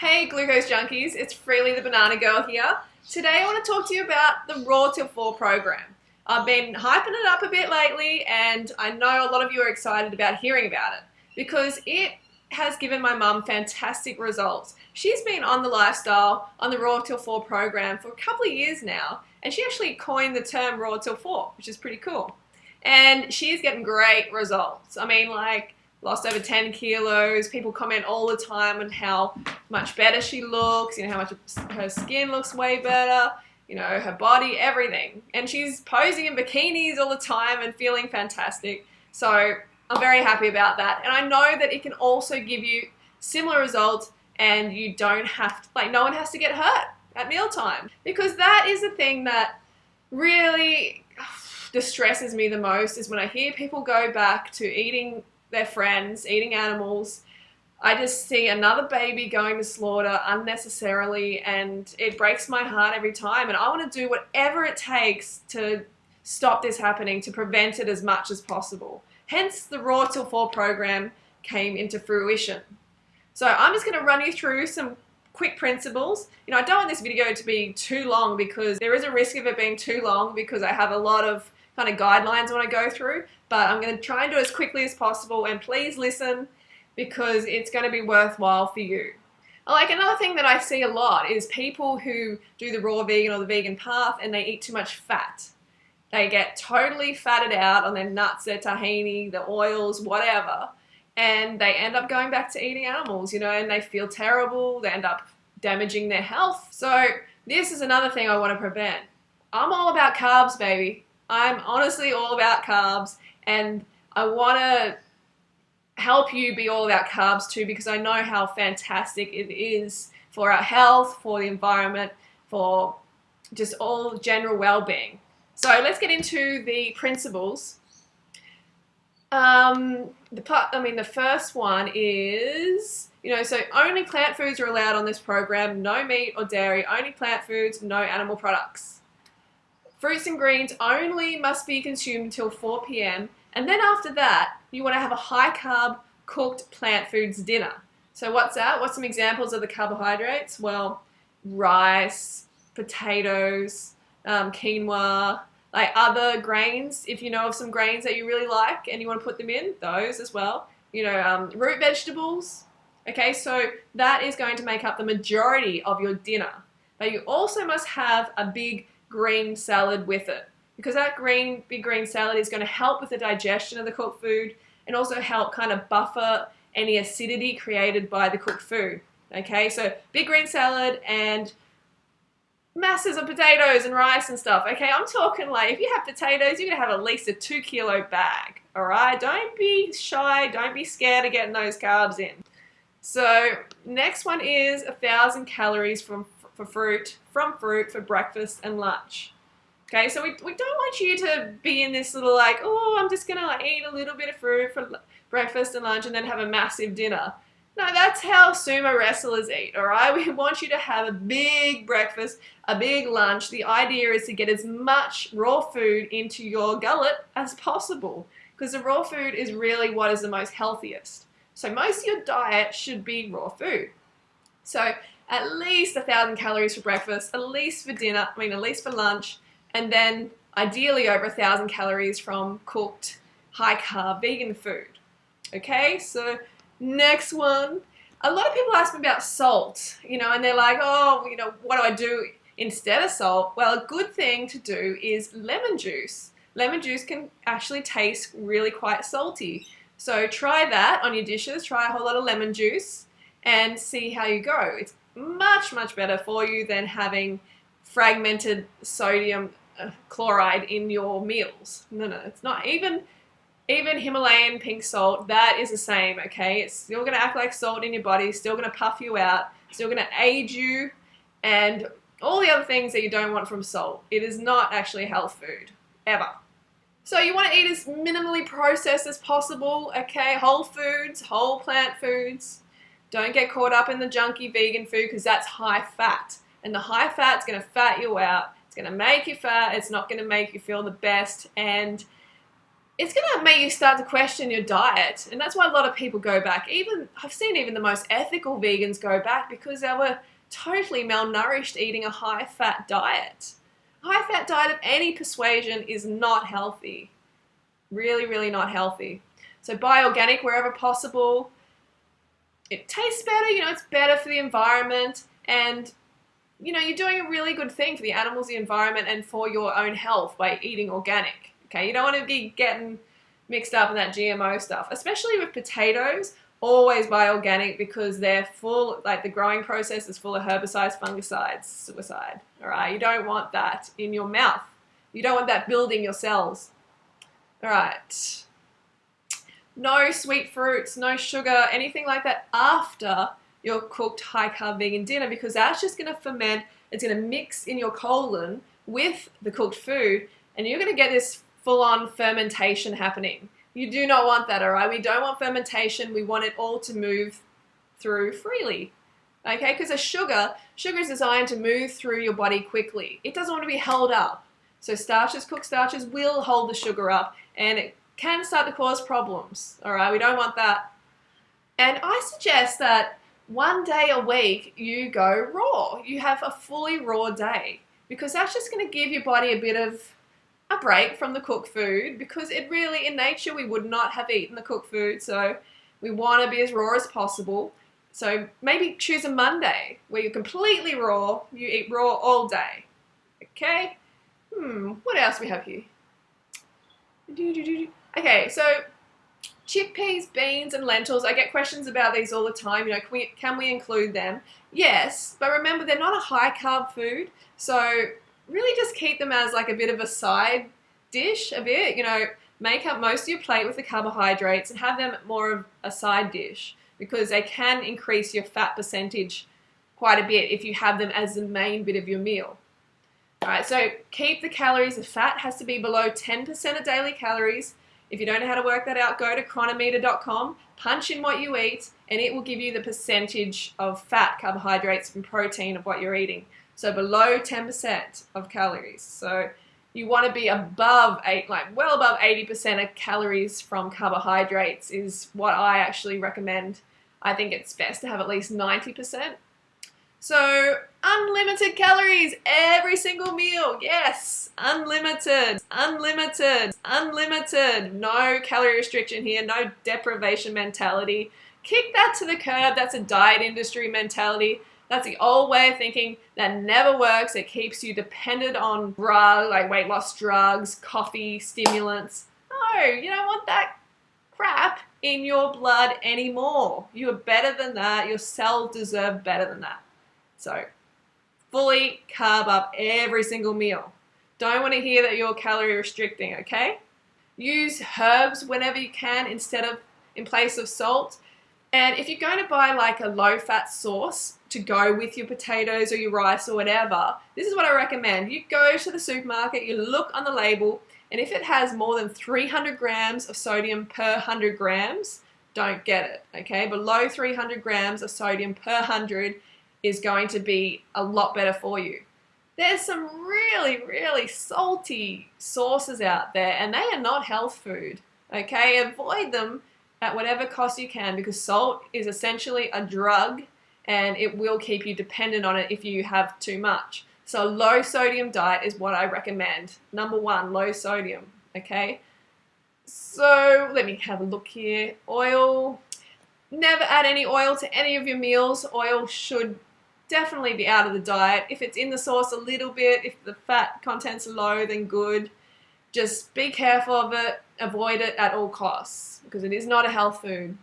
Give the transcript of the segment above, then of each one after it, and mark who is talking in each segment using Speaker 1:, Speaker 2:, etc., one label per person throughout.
Speaker 1: Hey glucose junkies, it's Freely the Banana Girl here. Today I want to talk to you about the Raw Till 4 program. I've been hyping it up a bit lately and I know a lot of you are excited about hearing about it because it has given my mum fantastic results. She's been on the lifestyle on the Raw Till 4 program for a couple of years now and she actually coined the term Raw Till 4, which is pretty cool. And she's getting great results. I mean, like, lost over 10 kilos. People comment all the time on how much better she looks, how much her skin looks way better, her body, everything. And she's posing in bikinis all the time and feeling fantastic. So I'm very happy about that. And I know that it can also give you similar results and you don't have to, no one has to get hurt at mealtime. Because that is the thing that really distresses me the most, is when I hear people go back to eating their friends, eating animals. I just see another baby going to slaughter unnecessarily and it breaks my heart every time, and I want to do whatever it takes to stop this happening, to prevent it as much as possible. Hence the Raw Till 4 program came into fruition. So I'm just going to run you through some quick principles. I don't want this video to be too long because there is a risk of it being too long because I have a lot of kind of guidelines I want to go through, but I'm going to try and do it as quickly as possible, and please listen because it's going to be worthwhile for you. Another thing that I see a lot is people who do the raw vegan or the vegan path and they eat too much fat. They get totally fatted out on their nuts, their tahini, the oils, whatever, and they end up going back to eating animals, and they feel terrible, they end up damaging their health. So this is another thing I want to prevent. I'm all about carbs, baby. I'm honestly all about carbs, and I want to help you be all about carbs too, because I know how fantastic it is for our health, for the environment, for just all general well-being. So let's get into the principles. The first one is, so only plant foods are allowed on this program, no meat or dairy, only plant foods, no animal products. Fruits and greens only must be consumed until 4 p.m. and then after that, you want to have a high-carb cooked plant foods dinner. So what's that? What's some examples of the carbohydrates? Well, rice, potatoes, quinoa, other grains. If you know of some grains that you really like and you want to put them in, those as well. Root vegetables. Okay, so that is going to make up the majority of your dinner. But you also must have a big green salad with it, because that big green salad is going to help with the digestion of the cooked food and also help kind of buffer any acidity created by the cooked food. Okay, so big green salad and masses of potatoes and rice and stuff. Okay, I'm talking if you have potatoes, you're going to have at least a 2-kilo bag. All right, don't be shy, don't be scared of getting those carbs in. So next one is 1,000 calories from fruit for breakfast and lunch. Okay, so we don't want you to be in this little I'm just gonna eat a little bit of fruit for breakfast and lunch and then have a massive dinner. No, that's how sumo wrestlers eat, alright? We want you to have a big breakfast, a big lunch. The idea is to get as much raw food into your gullet as possible, because the raw food is really what is the most healthiest. So most of your diet should be raw food. So at least 1,000 calories for breakfast, at least for dinner, at least for lunch, and then ideally over 1,000 calories from cooked high-carb vegan food. Okay, so next one. A lot of people ask me about salt, and they're like, what do I do instead of salt? Well, a good thing to do is lemon juice. Lemon juice can actually taste really quite salty. So try that on your dishes, try a whole lot of lemon juice and see how you go. It's much, much better for you than having fragmented sodium chloride in your meals. No, it's not. Even Himalayan pink salt, that is the same, okay? It's still going to act like salt in your body, still going to puff you out, still going to age you, and all the other things that you don't want from salt. It is not actually a health food, ever. So you want to eat as minimally processed as possible, okay? Whole foods, whole plant foods. Don't get caught up in the junky vegan food because that's high fat. And the high fat's going to fat you out. It's going to make you fat. It's not going to make you feel the best. And it's going to make you start to question your diet. And that's why a lot of people go back. I've seen even the most ethical vegans go back because they were totally malnourished eating a high-fat diet. A high-fat diet of any persuasion is not healthy. Really, really not healthy. So buy organic wherever possible. It tastes better, it's better for the environment, and you're doing a really good thing for the animals, the environment, and for your own health by eating organic. Okay, you don't want to be getting mixed up in that GMO stuff, especially with potatoes. Always buy organic because they're full, like the growing process is full of herbicides, fungicides, suicide. All right, you don't want that in your mouth. You don't want that building your cells. All right. No sweet fruits, no sugar, anything like that after your cooked high-carb vegan dinner, because that's just going to ferment. It's going to mix in your colon with the cooked food, and you're going to get this full-on fermentation happening. You do not want that, all right? We don't want fermentation. We want it all to move through freely, okay? Because sugar is designed to move through your body quickly. It doesn't want to be held up. So cooked starches will hold the sugar up, and it can start to cause problems, all right? We don't want that. And I suggest that one day a week you go raw. You have a fully raw day, because that's just going to give your body a bit of a break from the cooked food, because it really, in nature, we would not have eaten the cooked food, so we want to be as raw as possible. So maybe choose a Monday where you're completely raw, you eat raw all day, okay? What else we have here? Okay, so chickpeas, beans, and lentils. I get questions about these all the time. Can we include them? Yes, but remember they're not a high carb food, so really just keep them as like a bit of a side dish, make up most of your plate with the carbohydrates and have them more of a side dish, because they can increase your fat percentage quite a bit if you have them as the main bit of your meal. All right, so keep the calories. The fat has to be below 10% of daily calories. If you don't know how to work that out, go to chronometer.com, punch in what you eat, and it will give you the percentage of fat, carbohydrates, and protein of what you're eating. So below 10% of calories. So you want to be above well above 80% of calories from carbohydrates is what I actually recommend. I think it's best to have at least 90%. So unlimited calories every single meal. Yes, unlimited, unlimited, unlimited. No calorie restriction here, no deprivation mentality. Kick that to the curb. That's a diet industry mentality. That's the old way of thinking that never works. It keeps you dependent on drugs, like weight loss drugs, coffee, stimulants. No, you don't want that crap in your blood anymore. You are better than that. Your cells deserve better than that. So fully carb up every single meal. Don't want to hear that you're calorie restricting, okay? Use herbs whenever you can in place of salt. And if you're going to buy like a low-fat sauce to go with your potatoes or your rice or whatever, this is what I recommend. You go to the supermarket, you look on the label, and if it has more than 300 grams of sodium per 100 grams, don't get it, okay? Below 300 grams of sodium per 100 is going to be a lot better for you. There's some really, really salty sauces out there, and they are not health food, okay? Avoid them at whatever cost you can, because salt is essentially a drug and it will keep you dependent on it if you have too much. So low sodium diet is what I recommend. Number one, low sodium, okay? So let me have a look here. Oil, never add any oil to any of your meals. Oil should definitely be out of the diet. If it's in the sauce a little bit, if the fat content's low, then good. Just be careful of it. Avoid it at all costs, because it is not a health food.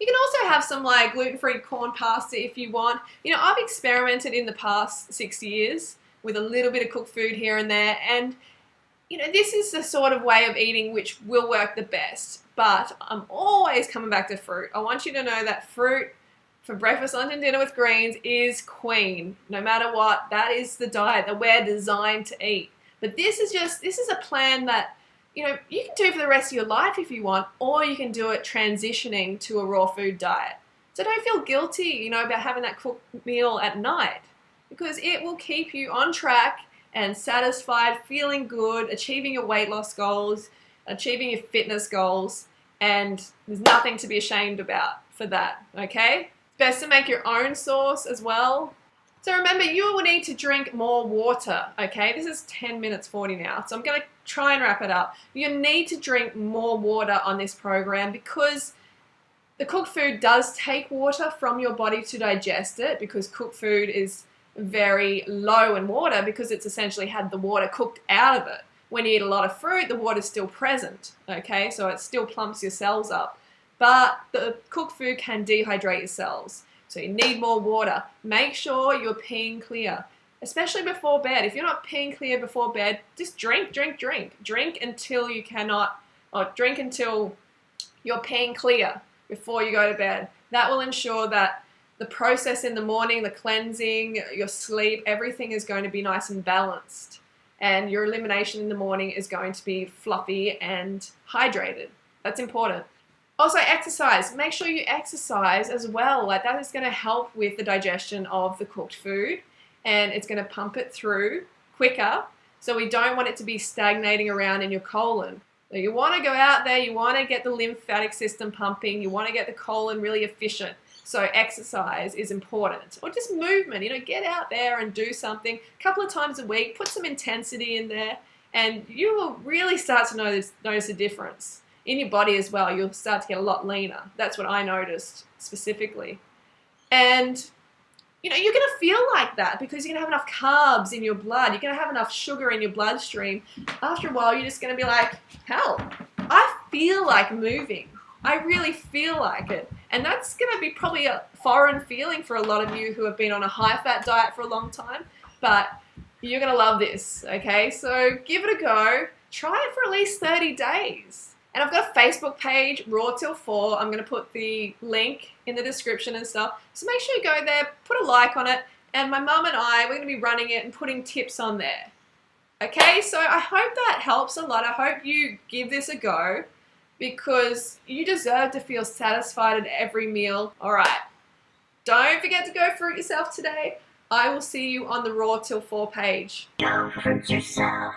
Speaker 1: You can also have some like gluten-free corn pasta if you want. I've experimented in the past 6 years with a little bit of cooked food here and there, and this is the sort of way of eating which will work the best. But I'm always coming back to fruit. I want you to know that fruit for breakfast, lunch, and dinner with greens is queen. No matter what, that is the diet that we're designed to eat. But this is a plan that you can do for the rest of your life if you want, or you can do it transitioning to a raw food diet. So don't feel guilty, about having that cooked meal at night, because it will keep you on track and satisfied, feeling good, achieving your weight loss goals, achieving your fitness goals, and there's nothing to be ashamed about for that, okay? It's best to make your own sauce as well. So remember, you will need to drink more water, okay? This is 10 minutes 40 now, so I'm going to try and wrap it up. You need to drink more water on this program because the cooked food does take water from your body to digest it, because cooked food is very low in water because it's essentially had the water cooked out of it. When you eat a lot of fruit, the water's still present, okay? So it still plumps your cells up. But the cooked food can dehydrate your cells. So you need more water. Make sure you're peeing clear, especially before bed. If you're not peeing clear before bed, just drink. Drink until you cannot, or drink until you're peeing clear before you go to bed. That will ensure that the process in the morning, the cleansing, your sleep, everything is going to be nice and balanced. And your elimination in the morning is going to be fluffy and hydrated. That's important. Also, exercise. Make sure you exercise as well. Like, that is going to help with the digestion of the cooked food, and it's going to pump it through quicker. So we don't want it to be stagnating around in your colon. So you want to go out there, you want to get the lymphatic system pumping, you want to get the colon really efficient. So exercise is important. Or just movement, get out there and do something a couple of times a week, put some intensity in there, and you will really start to notice a difference. In your body as well, you'll start to get a lot leaner. That's what I noticed specifically. And you're going to feel like that because you're going to have enough carbs in your blood. You're going to have enough sugar in your bloodstream. After a while, you're just going to be like, hell, I feel like moving. I really feel like it. And that's going to be probably a foreign feeling for a lot of you who have been on a high-fat diet for a long time. But you're going to love this, okay? So give it a go. Try it for at least 30 days. And I've got a Facebook page, Raw Till 4. I'm going to put the link in the description and stuff. So make sure you go there, put a like on it. And my mum and I, we're going to be running it and putting tips on there. Okay, so I hope that helps a lot. I hope you give this a go because you deserve to feel satisfied at every meal. All right, don't forget to go fruit yourself today. I will see you on the Raw Till 4 page.
Speaker 2: Go fruit yourself.